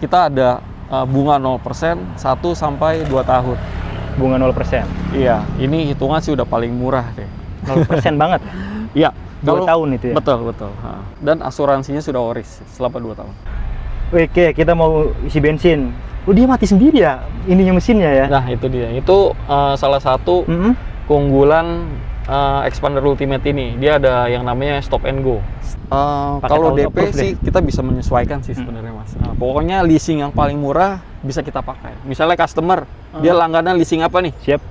kita ada bunga 0% 1 sampai 2 tahun. Bunga 0%. Iya, ini hitungan sih udah paling murah deh. 0% banget. Iya, 2 tahun itu ya. Betul. Dan asuransinya sudah oris selama 2 tahun. Oke, kita mau isi bensin. Oh, dia mati sendiri ya ininya mesinnya ya. Nah, itu dia. Itu salah satu keunggulan Expander Ultimate ini. Dia ada yang namanya stop and go. Kalau DP sih kita bisa menyesuaikan sih sebenarnya, Mas. Pokoknya leasing yang paling murah bisa kita pakai. Misalnya customer dia langganan leasing apa nih? Siap.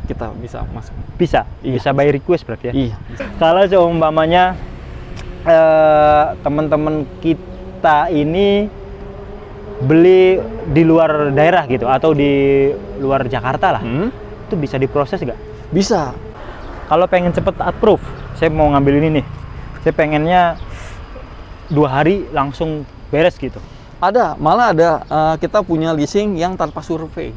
Kita bisa masuk. Bisa. Iya. Bisa by request berarti ya. Iya. Kalau seumpamanya teman-teman kita ini beli di luar daerah gitu atau di luar Jakarta lah, itu bisa diproses nggak? Bisa. Kalau pengen cepet approve, saya mau ngambil ini nih, saya pengennya 2 hari langsung beres gitu. Malah ada kita punya leasing yang tanpa survei.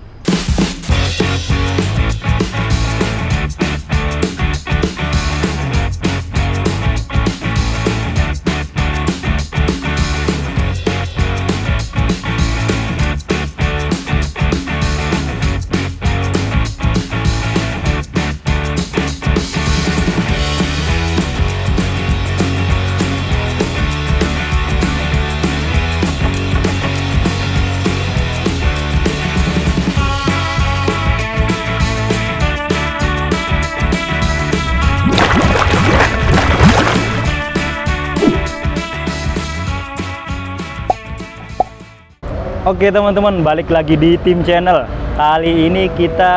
Oke teman-teman, balik lagi di Tim Channel. Kali ini kita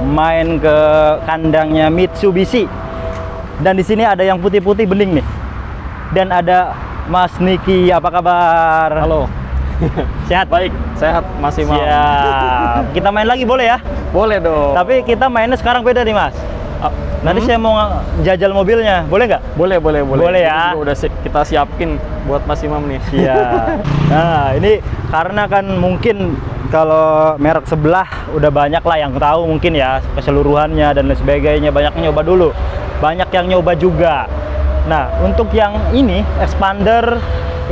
main ke kandangnya Mitsubishi. Dan di sini ada yang putih-putih bening nih. Dan ada Mas Niki, apa kabar? Halo. Sehat? Baik, sehat, masih mau. Siap. Kita main lagi boleh ya? Boleh dong. Tapi kita mainnya sekarang beda nih Mas. Nanti saya mau jajal mobilnya, boleh nggak? Boleh. Boleh ya. Udah kita siapin buat Mas Imam nih. Siap. Nah, ini karena kan mungkin kalau merek sebelah udah banyak lah yang tahu mungkin ya keseluruhannya dan lain sebagainya, banyak yang nyoba dulu. Banyak yang nyoba juga. Nah, untuk yang ini Expander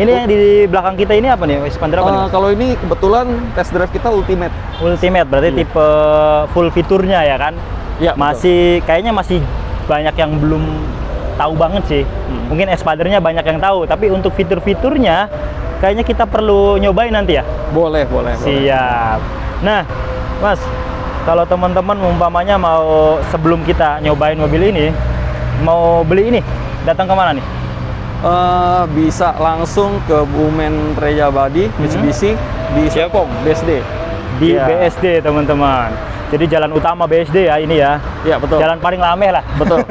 ini yang di belakang kita ini apa nih? Expander apa nih? Kalau ini kebetulan test drive kita Ultimate. Ultimate berarti tipe full fiturnya ya kan? Ya, kayaknya masih banyak yang belum tahu banget sih. Mungkin Expandernya banyak yang tahu, tapi untuk fitur-fiturnya kayaknya kita perlu nyobain nanti ya. Boleh. Siap. Nah, Mas, kalau teman-teman umpamanya mau sebelum kita nyobain mobil ini, mau beli ini, datang ke mana nih? Bisa langsung ke Bumen Rejabadi Mitsubishi di Serpong BSD. Di BSD teman-teman. Jadi jalan utama BSD ya ini ya. Iya, betul. Jalan paling rame lah. Betul.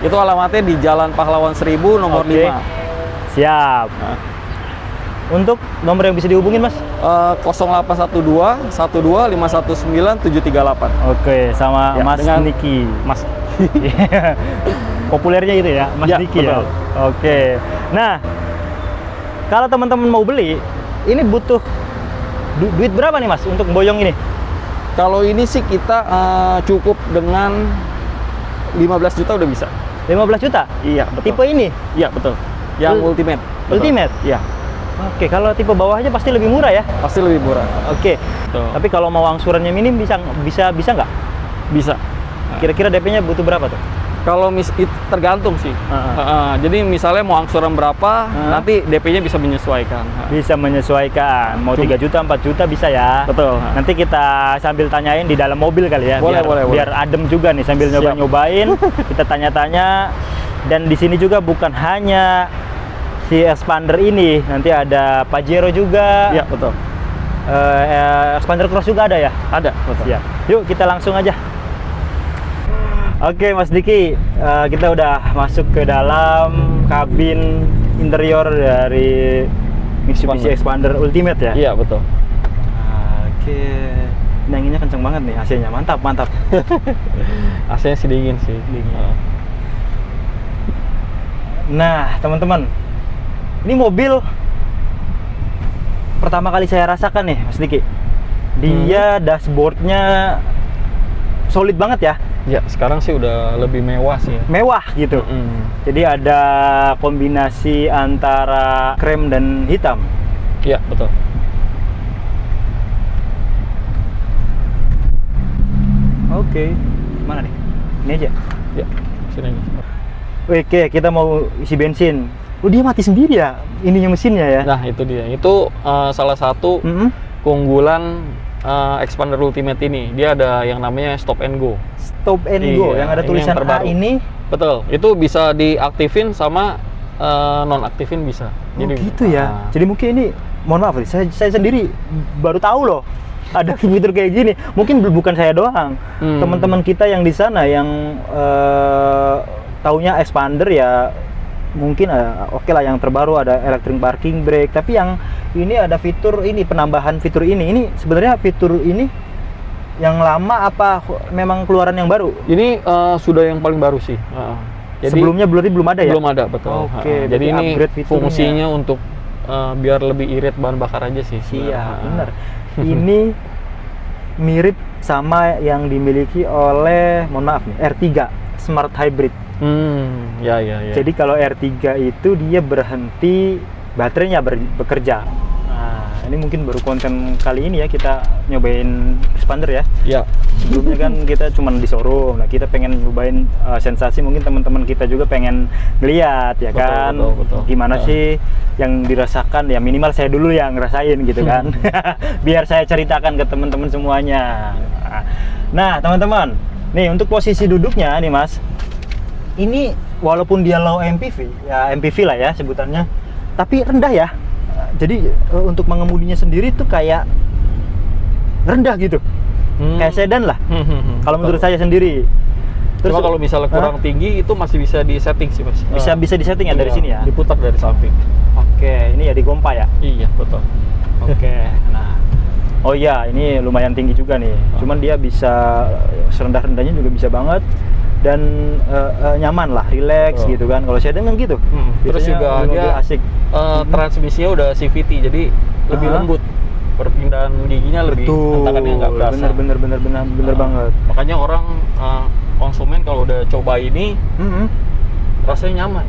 Itu alamatnya di Jalan Pahlawan 1000 nomor 5. Siap. Untuk nomor yang bisa dihubungin, Mas? 0812 12 519 738. Oke, sama Ya, Mas Niki. Mas. Populernya itu ya, Mas Niki ya. Oke. Nah, kalau teman-teman mau beli, ini butuh duit berapa nih, Mas, untuk boyong ini? Kalau ini sih kita cukup dengan 15 juta udah bisa. 15 juta? Iya, betul. Tipe ini? Iya, betul. Yang Ultimate. Betul. Ultimate? Iya. Oke, kalau tipe bawahnya pasti lebih murah ya? Pasti lebih murah. Oke. Betul. Tapi kalau mau angsurannya minim bisa nggak? Bisa. Kira-kira DP-nya butuh berapa tuh? Kalau tergantung sih. Jadi misalnya mau angsuran berapa, nanti DP-nya bisa menyesuaikan. Bisa menyesuaikan. Mau 3 juta, 4 juta bisa ya. Betul. Nanti kita sambil tanyain di dalam mobil kali ya. Boleh. Biar adem juga nih sambil nyobain. Kita tanya-tanya. Dan di sini juga bukan hanya si Expander ini, nanti ada Pajero juga. Iya, betul. Expander Cross juga ada ya? Ada, betul. Siap. Yuk kita langsung aja. Oke Mas Diki, kita udah masuk ke dalam kabin interior dari Mitsubishi Expander Ultimate ya? Iya, betul. Oke, ini anginnya kenceng banget nih, AC-nya mantap. AC-nya sih dingin sih. Nah teman-teman, ini mobil pertama kali saya rasakan nih Mas Diki. Dia dashboardnya solid banget ya. Ya, sekarang sih udah lebih mewah sih. Mewah gitu. Jadi ada kombinasi antara krem dan hitam. Iya, betul. Oke. Mana nih? Ini aja. Ya, sini. Oke, kita mau isi bensin. Oh, dia mati sendiri ya? Ininya mesinnya ya? Nah, itu dia. Itu salah satu keunggulan Expander Ultimate ini. Dia ada yang namanya stop and go. Stop and go, yang ada tulisan yang A ini. Betul. Itu bisa diaktifin sama non-aktifin bisa. Jadi, gitu ya. Jadi mungkin ini, mohon maaf, saya sendiri baru tahu loh ada fitur kayak gini. Mungkin bukan saya doang. Teman-teman kita yang di sana yang taunya Expander ya mungkin oke lah, yang terbaru ada electric parking brake, tapi yang ini ada fitur ini, penambahan fitur ini sebenarnya fitur ini yang lama apa memang keluaran yang baru? Ini sudah yang paling baru sih. Jadi sebelumnya belum ada ya? Belum ada, betul. Oke, jadi ini fungsinya untuk biar lebih irit bahan bakar aja sih. Iya, benar. Ini mirip sama yang dimiliki oleh, mohon maaf nih, R3 Smart Hybrid. Ya. Jadi kalau R3 itu dia berhenti, baterainya bekerja. Nah, ini mungkin baru konten kali ini ya kita nyobain Expander ya. Ya. Sebelumnya kan kita cuma di showroom. Nah, kita pengen nyobain sensasi, mungkin teman-teman kita juga pengen ngeliat ya kan. Betul. Gimana sih yang dirasakan, ya minimal saya dulu yang ngerasain gitu kan. Biar saya ceritakan ke teman-teman semuanya. Nah, teman-teman, nih untuk posisi duduknya nih Mas. Ini walaupun dia low MPV, ya MPV lah ya sebutannya, tapi rendah ya. Jadi untuk mengemudinya sendiri tuh kayak rendah gitu, kayak sedan lah. Kalau menurut saya sendiri. Terus kalau misalnya kurang tinggi itu masih bisa disetting sih Mas. Bisa disetting ya dari sini ya. Diputar dari samping. Oke, ini ya digompa ya. Iya betul. Oke, nah. Oh iya, ini lumayan tinggi juga nih. Cuman dia bisa serendah-rendahnya juga bisa banget. Dan nyaman lah, relax gitu kan. Kalau sedan kan gitu. Terus juga dia asik. Transmisinya udah CVT, jadi lebih lembut. Perpindahan giginya lebih, hentakannya nggak berasa. Bener banget. Makanya orang konsumen kalau udah coba ini, rasanya nyaman.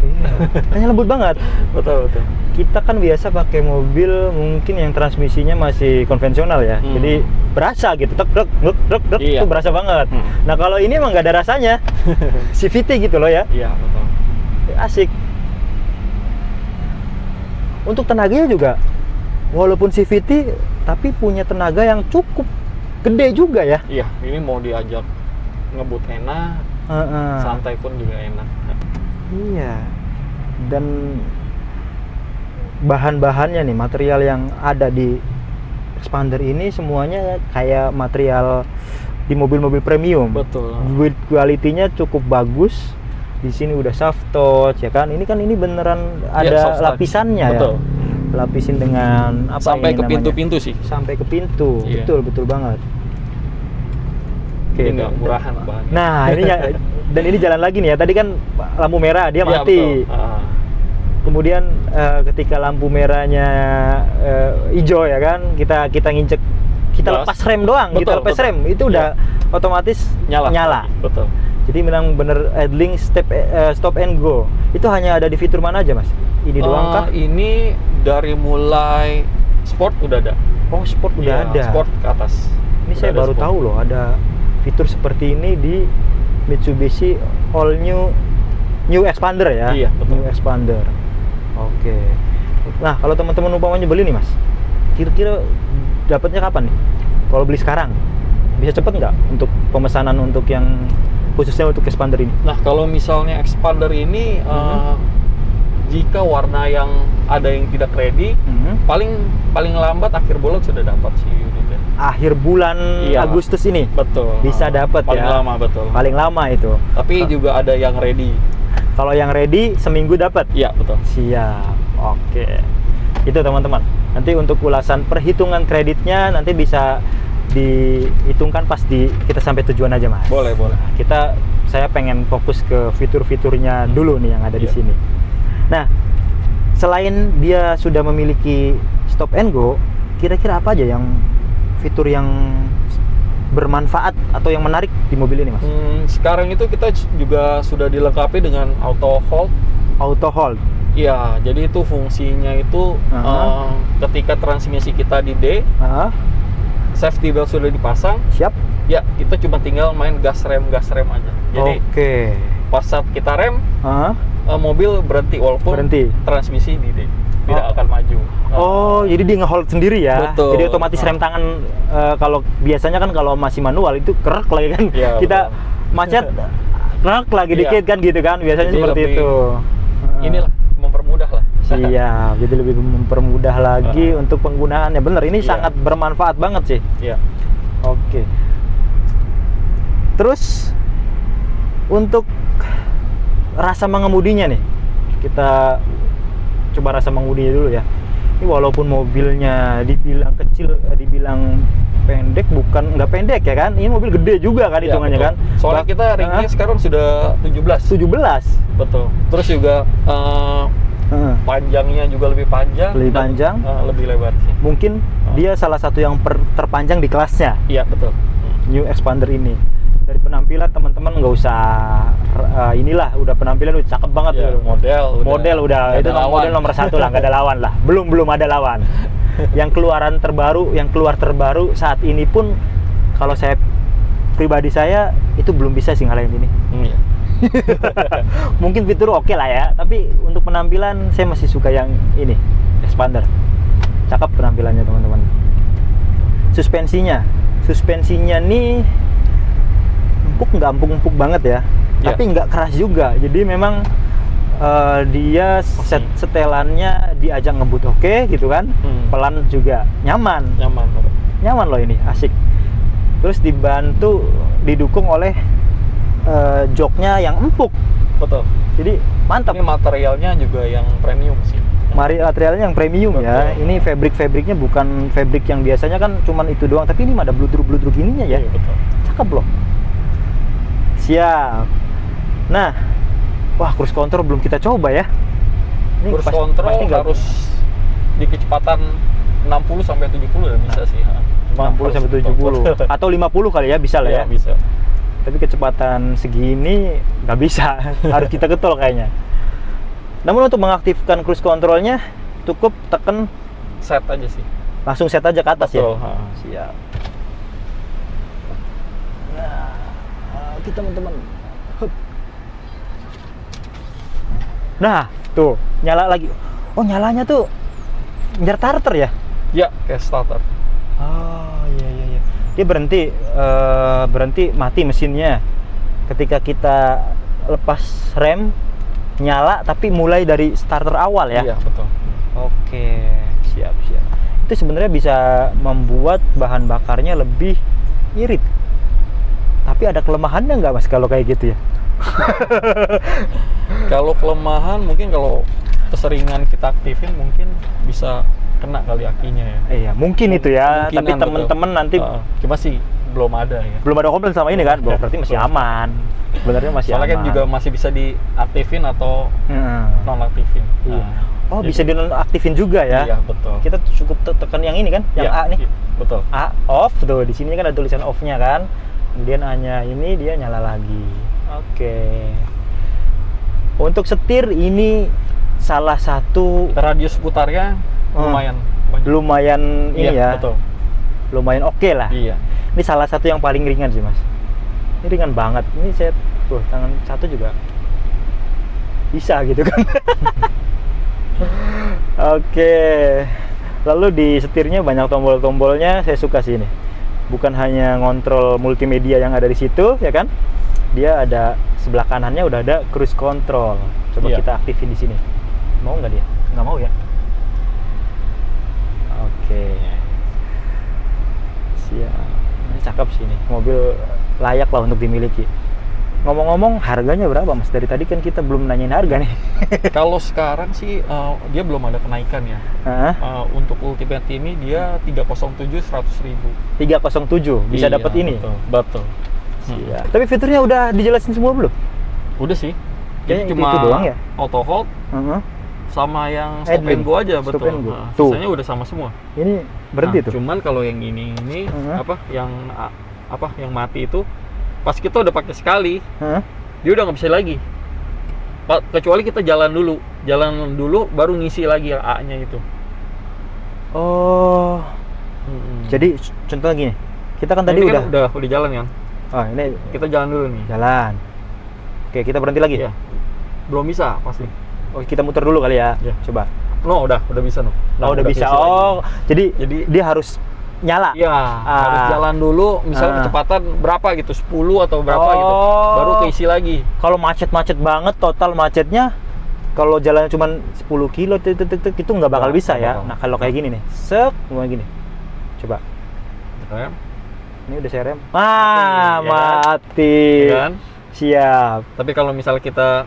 Iya. Kayaknya lembut banget. Betul. Kita kan biasa pakai mobil mungkin yang transmisinya masih konvensional ya. Jadi berasa gitu, tek itu berasa banget. Nah, kalau ini emang nggak ada rasanya. CVT gitu loh ya. Iya, betul. Asik. Untuk tenaganya juga walaupun CVT tapi punya tenaga yang cukup gede juga ya. Iya, ini mau diajak ngebut enak, santai pun juga enak. Iya. Dan bahan-bahannya nih, material yang ada di Expander ini semuanya kayak material di mobil-mobil premium. Betul. Build quality-nya cukup bagus. Di sini udah soft touch ya kan. Ini beneran ada lapisannya ya. Betul. Lapisin dengan apa sampai ke namanya? pintu-pintu sih. Sampai ke pintu. Iya. Betul banget. Ini nggak murahan bahannya. Nah, ini dan ini jalan lagi nih ya. Tadi kan lampu merah dia mati. Kemudian ketika lampu merahnya hijau ya kan, kita nginjek, kita lepas rem doang, kita lepas rem itu udah otomatis nyala. Betul. Jadi memang bener idling stop and go. Itu hanya ada di fitur mana aja Mas? Ini doang kah? Ini dari mulai sport udah ada. Oh, sport udah ada. Sport ke atas. Ini saya baru tahu loh ada fitur seperti ini di Mitsubishi all new Expander ya. Iya, betul. New Expander. Oke. Nah, kalau teman-teman umpamanya beli nih Mas, kira-kira dapatnya kapan nih? Kalau beli sekarang, bisa cepet nggak untuk pemesanan untuk yang khususnya untuk Expander ini? Nah, kalau misalnya Expander ini jika warna yang ada yang tidak ready, paling lambat akhir bulan sudah dapat sih unitnya. Akhir bulan Agustus ini? Betul. Bisa dapat ya? Paling lama, betul. Paling lama itu. Tapi juga ada yang ready. Kalau yang ready seminggu dapat? Iya, betul. Siap. Oke. Itu teman-teman. Nanti untuk ulasan perhitungan kreditnya nanti bisa dihitungkan pas kita sampai tujuan aja Mas. Boleh. Saya pengen fokus ke fitur-fiturnya dulu nih yang ada di sini. Nah, selain dia sudah memiliki stop and go, kira-kira apa aja yang fitur yang bermanfaat atau yang menarik di mobil ini Mas? Sekarang itu kita juga sudah dilengkapi dengan auto hold. Auto hold? Iya, jadi itu fungsinya itu ketika transmisi kita di D, safety belt sudah dipasang. Siap. Ya, kita cuma tinggal main gas rem aja. Jadi pas saat kita rem, mobil berhenti walaupun transmisi tidak akan maju. Oh, jadi dia nge-hold sendiri ya? Betul. Jadi otomatis rem tangan, kalau biasanya kan kalau masih manual itu kerek lagi kan? Ya, kita macet, kerek lagi dikit kan gitu kan? Biasanya jadi seperti itu. Inilah, mempermudah lah. Iya, jadi lebih mempermudah lagi untuk penggunaannya. Bener, ini sangat bermanfaat banget sih. Iya. Oke. Terus untuk rasa mengemudinya nih, kita coba rasa mengemudinya dulu ya. Ini walaupun mobilnya dibilang kecil, dibilang pendek, bukan nggak pendek ya kan? Ini mobil gede juga kan hitungannya kan? Soalnya kita ringnya sekarang sudah 17. Betul. Terus juga panjangnya juga lebih panjang. Lebih lebar sih. Mungkin dia salah satu yang terpanjang di kelasnya. Iya, betul. New Expander ini. Dari penampilan teman-teman nggak usah inilah, udah penampilan udah cakep banget ya, model udah itu model nomor 1 lah, nggak ada lawan lah, belum ada lawan. Yang keluar terbaru saat ini pun kalau saya pribadi saya itu belum bisa sih ngalahin ini. Iya. Mungkin fitur oke lah ya, tapi untuk penampilan saya masih suka yang ini, Expander. Cakep penampilannya teman-teman. Suspensinya nih nggak empuk banget ya, tapi nggak keras juga. Jadi memang dia setelannya diajak ngebut oke gitu kan, pelan juga nyaman loh, ini asik. Terus didukung oleh joknya yang empuk. Betul. Jadi mantap. Ini materialnya juga yang premium sih. Materialnya yang premium. Betul. Ya. Ini fabriknya bukan fabrik yang biasanya kan cuman itu doang, tapi ini ada bludruk ininya ya. Iya, betul. Cakep loh. Siap. Nah, wah, cruise control belum kita coba ya. Ini cruise control harus di kecepatan 60 sampai 70 ya bisa sih. 60 sampai 70 atau 50 kali ya, bisa lah ya. Bisa. Tapi kecepatan segini nggak bisa, harus kita getol kayaknya. Namun untuk mengaktifkan cruise controlnya cukup tekan set aja sih. Langsung set aja ke atas. Betul. Ya. Siap. Nah, oke teman-teman. Nah, tuh nyala lagi. Oh, nyalanya tuh nyer starter ya? Ya, kayak starter. Oh, iya. Dia berhenti mati mesinnya. Ketika kita lepas rem, nyala tapi mulai dari starter awal ya? Iya, betul. Oke, siap. Itu sebenarnya bisa membuat bahan bakarnya lebih irit. Tapi ada kelemahannya nggak Mas kalau kayak gitu ya? Kalau kelemahan mungkin kalau keseringan kita aktifin mungkin bisa kena kali akinya ya. Iya, mungkin itu ya. Tapi temen-temen nanti cuma sih belum ada ya. Belum ada komplain sama ini kan? Berarti masih aman. Sebenarnya masih soalnya aman. Kan juga masih bisa diaktifin atau nonaktifin. Iya. Oh, bisa dinonaktifin juga ya? Iya, betul. Kita cukup tekan yang ini kan? Yang A nih. Betul. A off tuh. Di sini kan ada tulisan off-nya kan. Kemudian A-nya ini dia nyala lagi. Oke. Untuk setir ini salah satu radius putarnya lumayan ini ya. Betul. Lumayan oke lah. Iya. Ini salah satu yang paling ringan sih Mas. Ini ringan banget. Ini saya tangan satu juga bisa gitu kan. Oke. Lalu di setirnya banyak tombol-tombolnya, saya suka sih ini. Bukan hanya ngontrol multimedia yang ada di situ, ya kan? Dia ada sebelah kanannya udah ada cruise control. Coba kita aktifin di sini. Mau nggak dia? Nggak mau ya? Oke. Siap. Ini cakep sih ini. Mobil layak lah untuk dimiliki. Ngomong-ngomong, harganya berapa Mas? Dari tadi kan kita belum nanyain harga nih. Kalau sekarang sih dia belum ada kenaikan ya. Untuk Ultimate ini dia 307 100.000. 307 bisa dapat ini. Betul. Iya. Tapi fiturnya udah dijelasin semua belum? Udah sih. Kayaknya cuma itu doang ya. Auto hold sama yang stop and go aja, betul. Sisanya udah sama semua. Ini berhenti tuh. Cuman kalau yang ini yang mati itu pas kita udah pakai sekali, dia udah nggak bisa lagi. Kecuali kita jalan dulu baru ngisi lagi yang A-nya itu. Oh. Jadi contohnya gini, Kita kan Nah, tadi ini kan udah jalan kan. Oh, ini Kita jalan dulu nih. jalan. Oke, kita berhenti lagi. Iya. Belum bisa pasti. Oh, kita muter dulu kali ya. Iya. Coba. No, udah bisa no. Oh, udah bisa. keisi lagi. Oh, jadi dia harus nyala. Iya, harus jalan dulu, misalnya kecepatan berapa gitu, 10 atau berapa gitu, baru keisi lagi. Kalau macet-macet banget, total macetnya, kalau jalannya cuma 10 kilo, itu nggak bakal bisa ya. Nah, kalau kayak gini nih, semua gini. Coba. Rem. Ini udah saya rem. Mati. Ya kan? Siap. Tapi kalau misalnya kita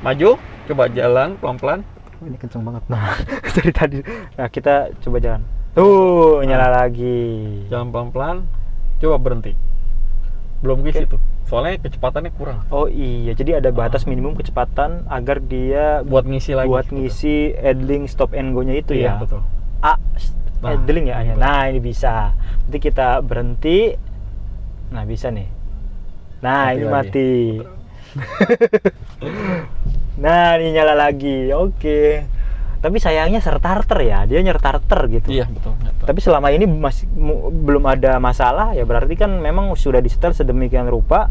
maju, coba jalan pelan-pelan. Ini kenceng banget. Nah, dari tadi. Nah, kita coba jalan. Tuh, nyala lagi. Jalan pelan-pelan, coba berhenti. Belum keisi tuh. Soalnya kecepatannya kurang. Oh iya, jadi ada batas minimum kecepatan agar dia buat ngisi lagi. Buat ngisi idling stop and go-nya itu iya, ya. Betul. Idling ya. Nah, ini bisa. Nanti kita berhenti. Nah, bisa nih. Nah, ini mati. Nah, ini nyala lagi. Oke. Tapi sayangnya starter ya, dia starter gitu. Iya, betul. Tapi selama ini masih belum ada masalah ya, berarti kan memang sudah di-setel sedemikian rupa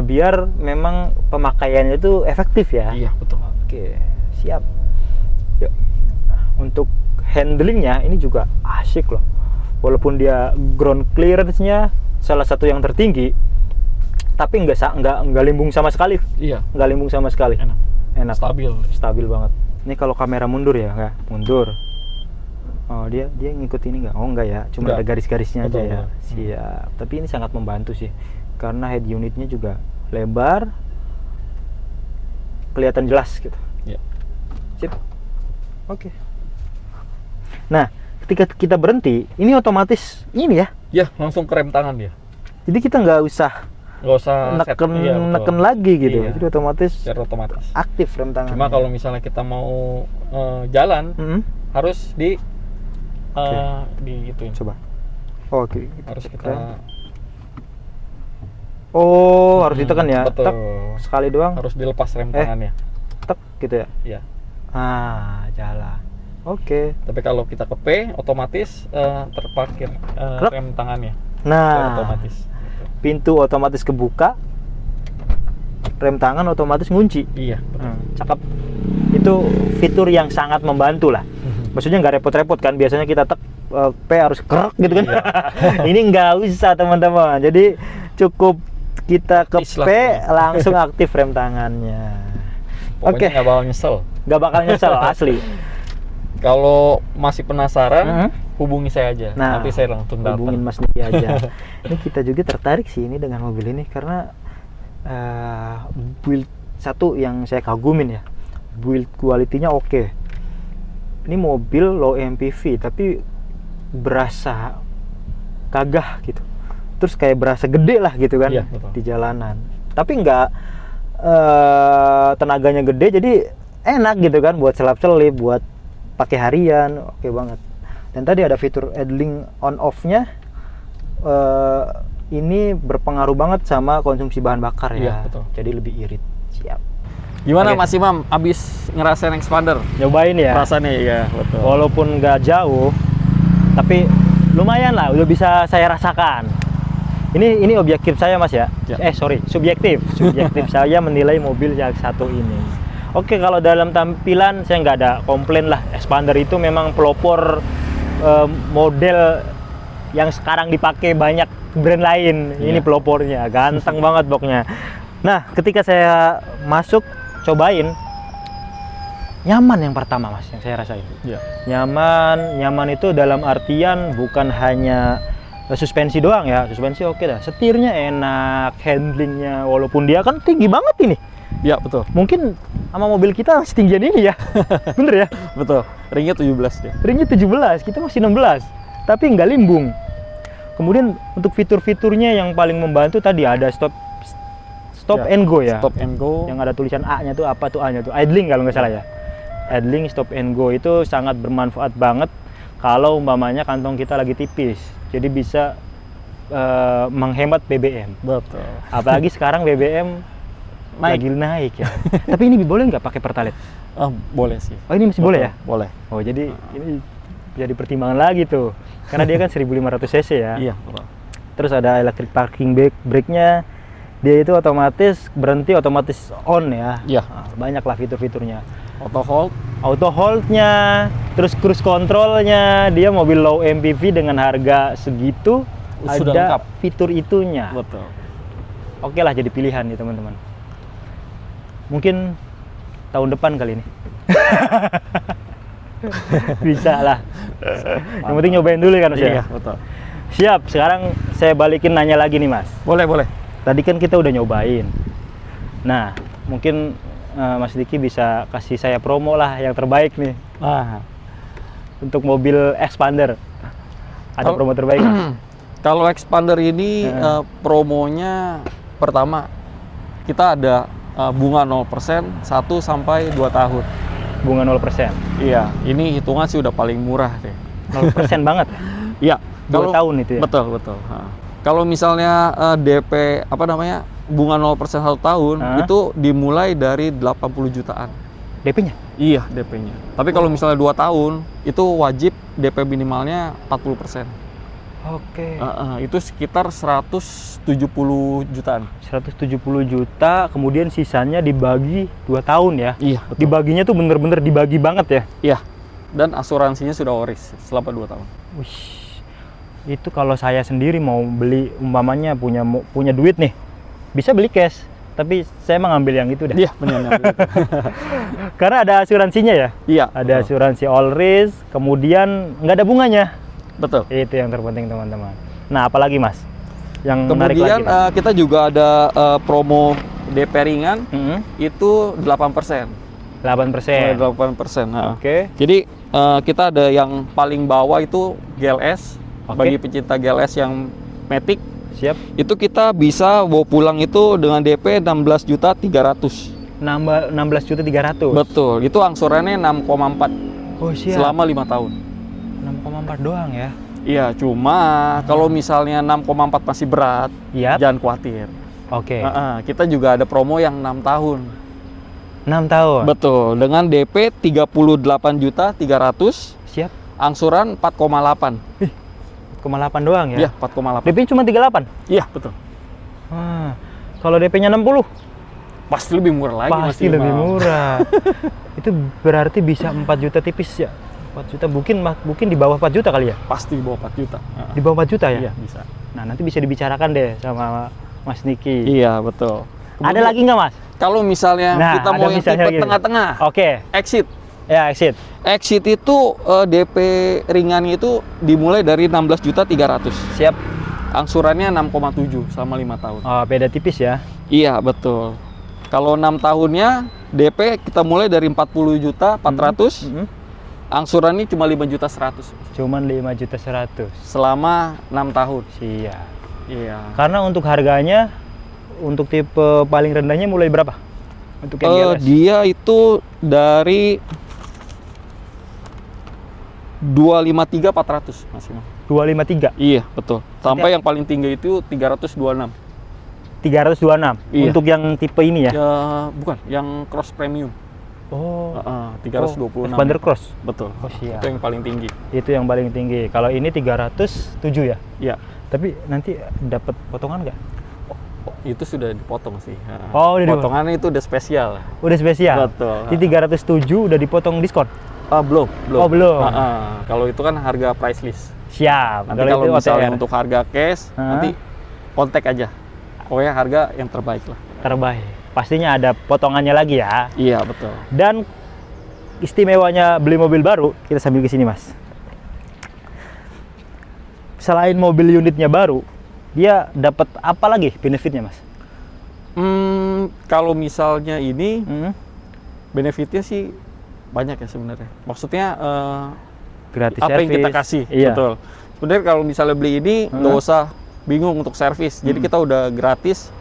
biar memang pemakaiannya itu efektif ya. Iya, betul. Oke, siap. Yuk. Untuk handlingnya ini juga asik loh. Walaupun dia ground clearance-nya salah satu yang tertinggi, tapi nggak limbung sama sekali. Iya. Nggak limbung sama sekali. Enak. Stabil banget. Ini kalau kamera mundur ya, nggak? Mundur. Oh, dia ngikut ini nggak? Oh, enggak ya. Cuma ada garis-garisnya aja ya. Siap. Tapi ini sangat membantu sih. Karena head unitnya juga lebar. Kelihatan jelas gitu. Iya. Sip. Oke. Nah, ketika kita berhenti, ini otomatis ini ya. Ya, langsung ke rem tangan dia. Jadi kita nggak usah neken lagi gitu. Iya. Jadi otomatis secara otomatis aktif rem tangan. Cuma kalau misalnya kita mau jalan harus di ituin. Coba. Oke. Harus kita harus ditekan ya. Betul. Tek, sekali doang. Harus dilepas rem tangannya. Tek gitu ya. Iya. Jalan. Oke. Tapi kalau kita ke P otomatis terparkir rem tangannya. Nah, otomatis. Pintu otomatis kebuka, rem tangan otomatis ngunci. Iya. Cakep. Itu fitur yang sangat membantu lah. Maksudnya nggak repot-repot kan. Biasanya kita P harus kerek gitu kan. Ini nggak usah teman-teman. Jadi cukup kita ke P langsung aktif rem tangannya. Pokoknya nggak bakal nyesel. Nggak bakal nyesel asli. Kalau masih penasaran, hubungi saya aja. Nah, nanti saya langsung datang. Hubungin Mas Niki aja. Ini kita juga tertarik sih ini dengan mobil ini karena build satu yang saya kagumin ya. Build quality-nya oke. Ini mobil low MPV tapi berasa gagah gitu. Terus kayak berasa gede lah gitu kan di jalanan. Tapi nggak tenaganya gede jadi enak gitu kan buat selap-selip, buat pakai harian, oke banget. Dan tadi ada fitur idling on off-nya. Ini berpengaruh banget sama konsumsi bahan bakar ya. Betul. Jadi lebih irit. Siap. Gimana Mas Imam abis ngerasain Expander? Nyobain ya. Rasanya ya, betul. Walaupun nggak jauh, tapi lumayan lah, udah bisa saya rasakan. Ini objektif saya Mas ya. Subjektif saya menilai mobil yang satu ini. Oke, kalau dalam tampilan saya nggak ada komplain lah. Expander itu memang pelopor model yang sekarang dipakai banyak brand lain. Ini pelopornya, ganteng banget boxnya. Nah, ketika saya masuk cobain, nyaman yang pertama Mas, yang saya rasain. Nyaman itu dalam artian bukan hanya suspensi doang ya. Suspensi oke dah, setirnya enak, handlingnya walaupun dia kan tinggi banget ini. Ya betul. Mungkin sama mobil kita setinggian ini ya. Bener ya? Betul. Ringnya 17 dia. Ringnya 17, kita masih 16. Tapi nggak limbung. Kemudian untuk fitur-fiturnya yang paling membantu tadi ada stop and go ya. Stop and go. Yang ada tulisan A-nya tuh apa tuh A-nya tuh? Idling kalau nggak salah ya. Idling, stop and go itu sangat bermanfaat banget kalau umpamanya kantong kita lagi tipis. Jadi bisa menghemat BBM. Betul. Apalagi sekarang BBM lagi naik ya. Tapi ini boleh nggak pakai Pertalite? Boleh sih. Oh, ini masih boleh ya? Boleh. Oh, jadi ini jadi pertimbangan lagi tuh. Karena dia kan 1500 cc ya. Iya. Terus ada electric parking brake-nya. Dia itu otomatis berhenti, otomatis on ya. Iya. Nah, banyak lah fitur-fiturnya. Auto Hold-nya, terus cruise control-nya. Dia mobil low MPV dengan harga segitu sudah ada lengkap fitur itunya. Betul. Oke lah, jadi pilihan nih teman-teman. Mungkin tahun depan kali ini. Bisa lah. Yang penting nyobain dulu kan Mas ya? Iya, betul. Siap, sekarang saya balikin nanya lagi nih Mas. Boleh. Tadi kan kita udah nyobain. Nah, mungkin Mas Diki bisa kasih saya promo lah yang terbaik nih. Untuk mobil Expander. Ada promo terbaik Mas? Kalau Expander ini promonya pertama kita ada bunga 0% 1 sampai 2 tahun. Bunga 0%. Iya, ini hitungan sih udah paling murah deh. 0% banget. Iya, 2 tahun itu ya. Betul. Kalau misalnya DP bunga 0% 1 tahun itu dimulai dari 80 jutaan. DP-nya? Iya, DP-nya. Tapi kalau misalnya 2 tahun itu wajib DP minimalnya 40%. Oke. Itu sekitar 170 jutaan. 170 juta, kemudian sisanya dibagi 2 tahun ya? Iya, betul. Dibaginya tuh bener-bener dibagi banget ya? Iya, dan asuransinya sudah oris selama 2 tahun. Wih, itu kalau saya sendiri mau beli, umpamanya punya duit nih, bisa beli cash, tapi saya emang ngambil yang itu deh. Iya, benar. Karena ada asuransinya ya? Iya. Ada asuransi all risk, kemudian nggak ada bunganya. Betul. Itu yang terpenting teman-teman. Nah, apalagi Mas? Yang menarik lagi. Kemudian kita juga ada promo DP ringan, itu 8%. 8%. 8%. Nah. Oke. Jadi kita ada yang paling bawah itu GLS. Bagi pecinta GLS yang Matic, siap. Itu kita bisa bawa pulang itu dengan DP 16.300.000. 16.300.000. Betul. Itu angsurannya 6,4. Oh, siap. Selama 5 tahun. 6,4 doang ya. Iya, cuma kalau misalnya 6,4 masih berat, jangan khawatir. Oke. Kita juga ada promo yang 6 tahun. 6 tahun? Betul, dengan DP 38.300.000. Siap. Angsuran 4,8. 4,8 doang ya? Iya, 4,8. DP cuma 38? Iya, betul. Kalau DP-nya 60? Pasti lebih murah lagi. Pasti lebih murah. Itu berarti bisa 4 juta tipis ya? 4 juta, mungkin di bawah 4 juta kali ya? Pasti di bawah 4 juta. Di bawah 4 juta ya? Iya, bisa. Nah, nanti bisa dibicarakan deh sama Mas Niki. Iya, betul. Ada lagi nggak Mas? Kalau misalnya kita mau yang tipe tengah-tengah. Oke. Exit. Ya, Exit. Exit itu DP ringannya itu dimulai dari 16.300.000. Siap. Angsurannya 6,7 selama 5 tahun. Oh, beda tipis ya? Iya, betul. Kalau 6 tahunnya DP kita mulai dari 40.400.000. Angsurannya cuma 5.100.000. Cuman 5.100.000. Selama 6 tahun. Siap. Iya. Karena untuk harganya, untuk tipe paling rendahnya mulai berapa? Untuk yang GLS? Dia itu dari 253.400 maksimal. 253? Iya, betul. Sampai yang paling tinggi itu 326. 326? Iya. Untuk yang tipe ini ya? Bukan, yang cross premium. Oh. 326. Expander cross? Betul. Oh, siap. Itu yang paling tinggi. Itu yang paling tinggi. Kalau ini 307 ya? Iya. Tapi nanti dapat potongan nggak? Itu sudah dipotong sih. Oh, udah potongannya itu udah spesial. Udah spesial? Betul. Di 307 udah dipotong diskon? Belum. Oh, belum. Kalau itu kan harga price list. Siap. Nanti kalau misalnya untuk harga cash, nanti kontak aja. Pokoknya harga yang terbaik lah. Terbaik. Pastinya ada potongannya lagi ya. Iya, betul. Dan istimewanya beli mobil baru, kita sambil ke sini, Mas. Selain mobil unitnya baru, dia dapat apa lagi benefitnya, Mas? Kalau misalnya ini benefitnya sih banyak ya sebenarnya. Maksudnya gratis apa service yang kita kasih, iya. Betul. Sebenarnya kalau misalnya beli ini nggak usah bingung untuk servis. Jadi kita udah gratis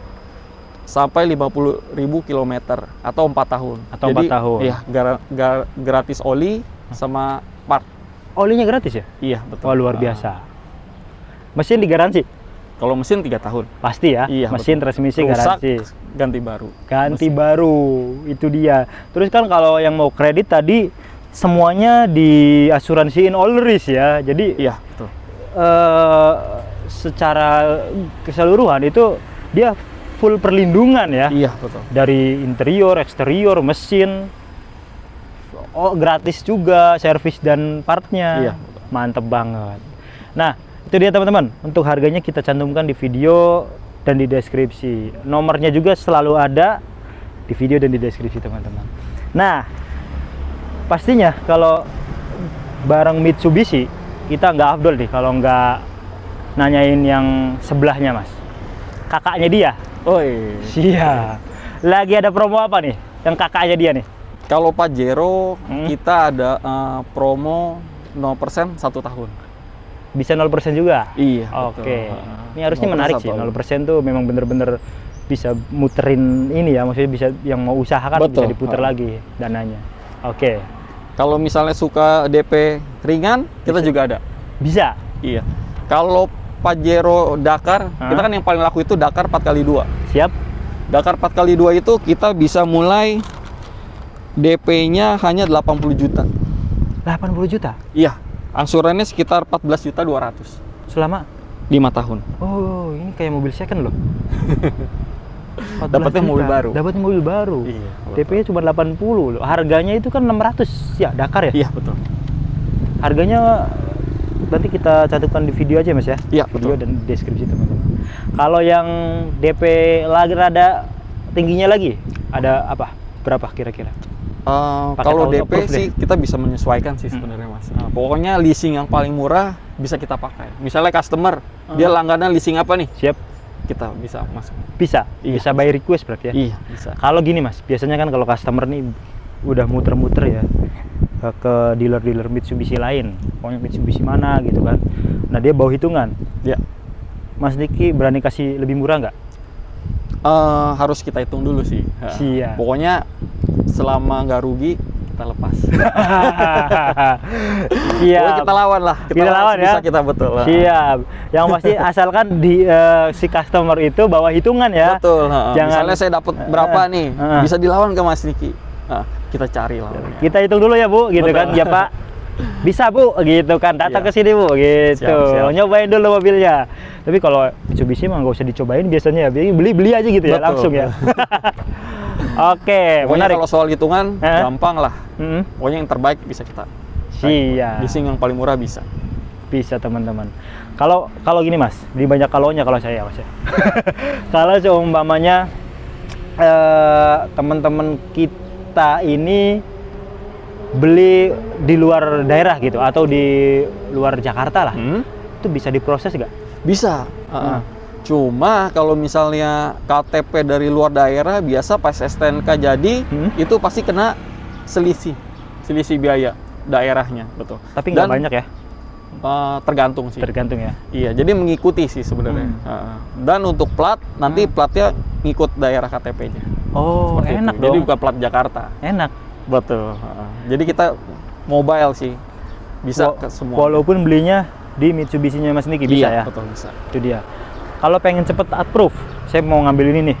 sampai 50.000 km atau 4 tahun. Atau jadi, 4 tahun. Iya, gratis oli sama part. Olinya gratis ya? Iya, betul. Oh, luar biasa. Mesin digaransi? Kalau mesin 3 tahun. Pasti ya? Iya, mesin, betul. transmisi Rusak, garansi. Ganti baru. Ganti baru, itu dia. Terus kan kalau yang mau kredit tadi semuanya diasuransiin all risk ya. Jadi Iya, betul. secara keseluruhan itu dia full perlindungan ya. Iya, betul. Dari interior, eksterior, mesin. Oh, gratis juga servis dan partnya. Iya. Mantep banget. Nah, itu dia teman-teman. Untuk harganya kita cantumkan di video dan di deskripsi. Nomornya juga selalu ada di video dan di deskripsi teman-teman. Nah, pastinya kalau barang Mitsubishi kita nggak afdol nih kalau nggak nanyain yang sebelahnya, Mas. Kakaknya dia. Oh iya. Lagi ada promo apa nih? Yang kakaknya dia nih? Kalau Pajero kita ada promo 0% 1 tahun. Bisa 0% juga? Iya. Oke. Betul. Ini harusnya menarik sih. 0% tuh memang bener-bener bisa muterin ini ya, maksudnya bisa yang mau usaha kan bisa diputer lagi dananya. Oke. Kalau misalnya suka DP ringan, kita juga ada. Bisa? Iya. Kalau Pajero Dakar, kita kan yang paling laku itu Dakar 4x2. Siap. Dakar 4x2 itu kita bisa mulai DP-nya hanya 80 juta. 80 juta? Iya. Angsurannya sekitar 14.200.000. Selama 5 tahun. Oh, ini kayak mobil second loh. Dapatnya mobil baru. Dapatnya mobil baru. Iya. DP-nya cuma 80 loh. Harganya itu kan 600 ya, Dakar ya? Iya, betul. Harganya nanti kita cantumkan di video aja, Mas ya. Iya, video betul. dan deskripsi teman-teman. Kalau yang DP lagi rada tingginya lagi, ada apa? Berapa kira-kira? Kalau auto DP approve sih kita bisa menyesuaikan sih sebenarnya, Mas. Pokoknya leasing yang paling murah bisa kita pakai. Misalnya customer dia langganan leasing apa nih? Siap. Kita bisa masuk. Bisa. Iya. Bisa by request berarti ya. Iya, bisa. Kalau gini, Mas, biasanya kan kalau customer nih udah muter-muter ya ke dealer-dealer Mitsubishi lain, pokoknya Mitsubishi mana gitu kan. Nah, dia bawa hitungan. Ya. Mas Diki berani kasih lebih murah nggak? Harus kita hitung dulu sih. Siap. Pokoknya selama nggak rugi kita lepas. Siap. Pokoknya kita lawan lah. Kita lawan ya. Bisa kita betul. Siap. Yang pasti asalkan di si customer itu bawa hitungan ya. Betul. Jangan, misalnya saya dapat berapa nih, bisa dilawan ke Mas Niki. Kita cari lawannya. Kita hitung dulu ya, Bu, gitu Betul. kan. Ya, Pak. Bisa, Bu, gitu kan. Datang ke sini, Bu, gitu. Siap. Nyobain dulu mobilnya. Tapi kalau Mitsubishi mah nggak usah dicobain biasanya ya. Beli aja gitu ya, Betul. langsung ya. Oke, Pokoknya menarik. kalau soal hitungan gampang lah. Pokoknya yang terbaik bisa kita. Siap. Leasing yang paling murah bisa. Bisa, teman-teman. Kalau gini, Mas, di banyak kalonya kalau saya, Mas ya. Kalau seumpamanya teman-teman kita ini beli di luar daerah gitu atau di luar Jakarta lah, itu bisa diproses nggak? Bisa. Cuma kalau misalnya KTP dari luar daerah, biasa pas STNK jadi itu pasti kena selisih biaya daerahnya, betul. Tapi nggak banyak ya? Tergantung sih. Tergantung ya. Iya, jadi mengikuti sih sebenarnya. Dan untuk plat nanti platnya ngikut daerah KTP-nya. Oh, Seperti enak itu. dong. Jadi bukan plat Jakarta. Enak. Betul. Jadi kita mobile sih, bisa ke semua. Walaupun belinya di Mitsubishi-nya Mas Niki bisa ya. Betul, bisa. Itu dia. Kalau pengen cepet approve, saya mau ngambil ini nih.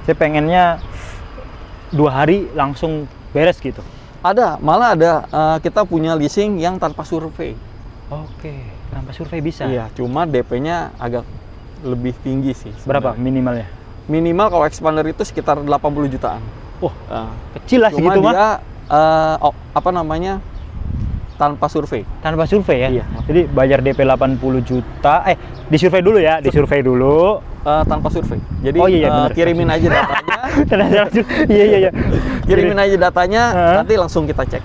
Saya pengennya 2 hari langsung beres gitu. Ada, malah ada kita punya leasing yang tanpa survei. Oke, tanpa survei bisa. Iya, cuma DP-nya agak lebih tinggi sih. Berapa sebenarnya. minimalnya? Minimal kalau expander itu sekitar 80 jutaan. Oh, kecil lah Cuma segitu mah. dia tanpa survei. Tanpa survei ya? Iya. Jadi bayar DP 80 juta, disurvei dulu ya, disurvei dulu. Tanpa survei. Jadi bener. kirimin aja datanya. Iya. Kirimin aja datanya, nanti langsung kita cek.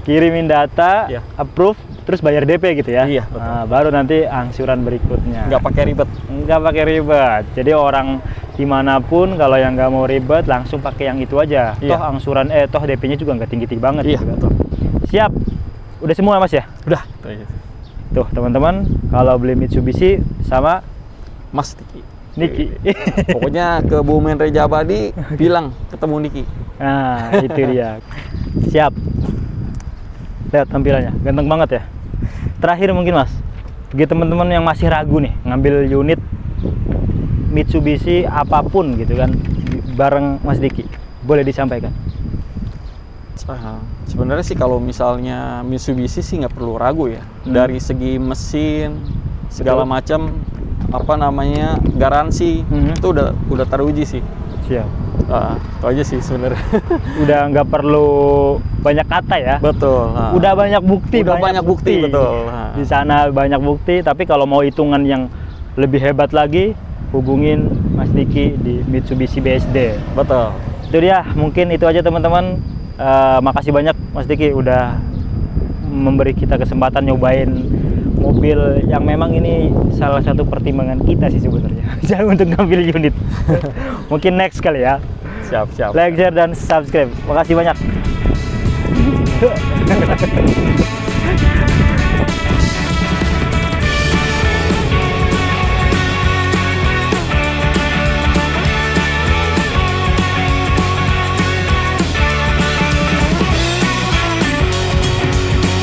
Kirimin data, approve, terus bayar DP gitu ya? Iya, betul. Nah, baru nanti angsuran berikutnya. Nggak pakai ribet. Nggak pakai ribet. Jadi orang dimanapun kalau yang nggak mau ribet langsung pakai yang itu aja. Iya. Toh angsuran, toh DP-nya juga nggak tinggi-tinggi banget. Iya, gitu kan. betul. Siap. Udah semua, Mas ya? Udah. Tuh teman-teman, kalau beli Mitsubishi sama Mas Niki. Pokoknya ke Bumen Reja Abadi bilang ketemu Niki. Nah, itu dia. Siap. Lihat tampilannya, ganteng banget ya. Terakhir mungkin, Mas, bagi teman-teman yang masih ragu nih ngambil unit Mitsubishi apapun gitu kan bareng Mas Diki, boleh disampaikan. Sebenarnya sih kalau misalnya Mitsubishi sih nggak perlu ragu ya. Dari segi mesin segala macam garansi itu udah teruji sih. Siap. Itu aja sih sebenarnya. Udah nggak perlu banyak kata ya. Betul. Udah banyak bukti. Udah banyak bukti betul. Di sana banyak bukti. Tapi kalau mau hitungan yang lebih hebat lagi, hubungin Mas Diki di Mitsubishi BSD. Betul. Itu dia. Mungkin itu aja teman-teman. Makasih banyak Mas Diki udah memberi kita kesempatan nyobain mobil yang memang ini salah satu pertimbangan kita sih sebenarnya. Jangan untuk ngambil unit. Mungkin next kali ya. Siap. Like, share, dan subscribe. Makasih banyak.